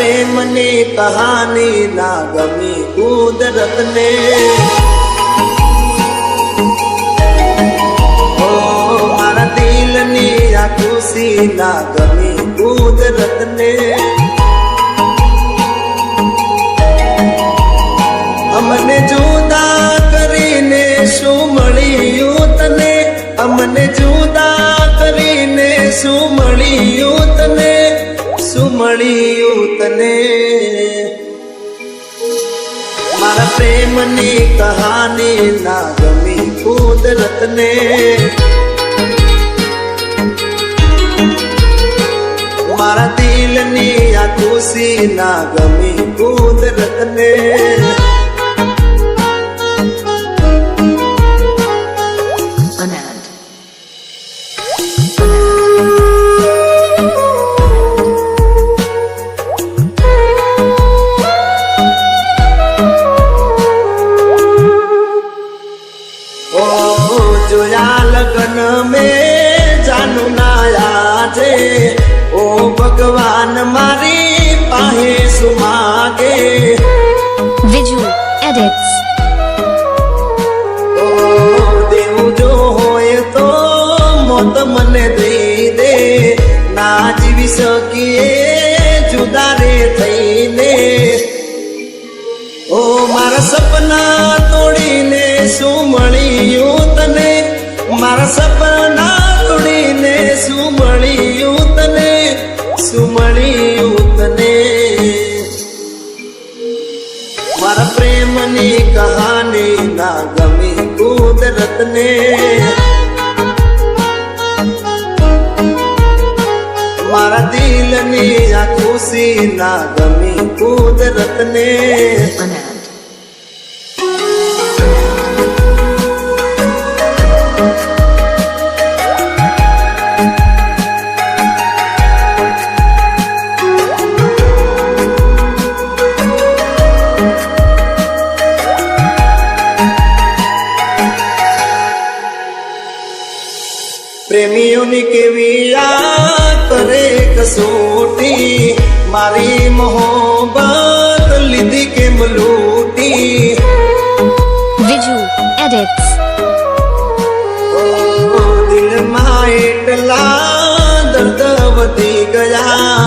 પ્રેમની કહાની ના ગમી કુદરતને. ઓ મારા દિલની આ ખુશી ના ગમી કુદરતને. અમને જુદા કરીને શું મળ્યું તને, અમને જુદા કરીને શું મળ્યું તને, શું મળ્યું તને. મારા પ્રેમની કહાની ના ગમી કુદરતને. મારા દિલની આ ખુશી ના ગમી કુદરતને. જોયા લગન में जानू ના આજે. ઓ ભગવાન મારી પાહે સુમાગે. Viju edits. ઓ દેવું જો હોય તો મોત મને દઈ દે, ના જીવી શકીએ જુદા રે થઈને. ઓ મારા સપના તોડીને શું મળ્યું તને, મારા સપના તોડીને શું મળ્યું તને, શું મળ્યું તને. મારા પ્રેમની કહાની ના ગમી કુદરતને. મારા દિલની આ ખુશી ના ગમી કુદરતને. પ્રેમીઓની કેવી યાદ કરે કસોટી, મારી મોહબ્બત લીધી કેમ લૂટી. Viju edits. દિલમાં એટલા દર્દ વધી ગયા,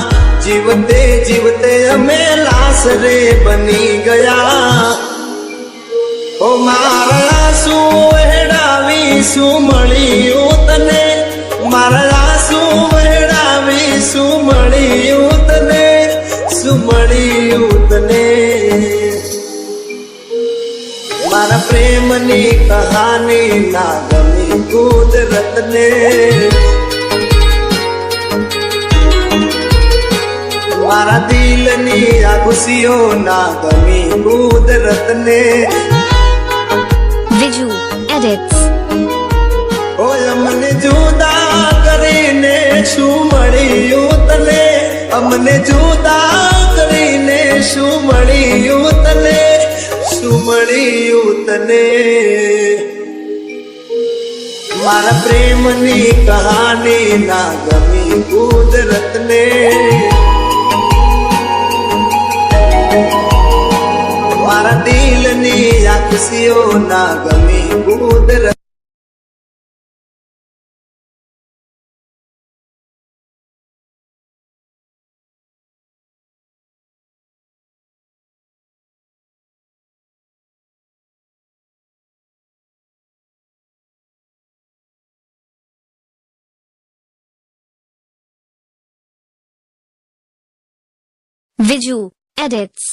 જીવતે જીવતે અમે લાશ રે બની ગયા. ઓ મારા શું વહેડાવી શું મળ્યું તને, મારા શું વહેડાવી શું મળ્યું તને, શું મળ્યું તને. મારા પ્રેમની કહાની ના ગમી કુદરતને. મારા દિલની આ ખુશીઓ ના ગમી કુદરતને. Viju edits. ઓય અમને જુદા કરીને શું મળ્યું તને, અમને જુદા કરીને શું મળ્યું તને, શું મળ્યું તને. મારા પ્રેમની કહાની ના ગમી કુદરતને. મારા દિલની આ ખુશીઓ ના ગમી કુદરત. Viju edits.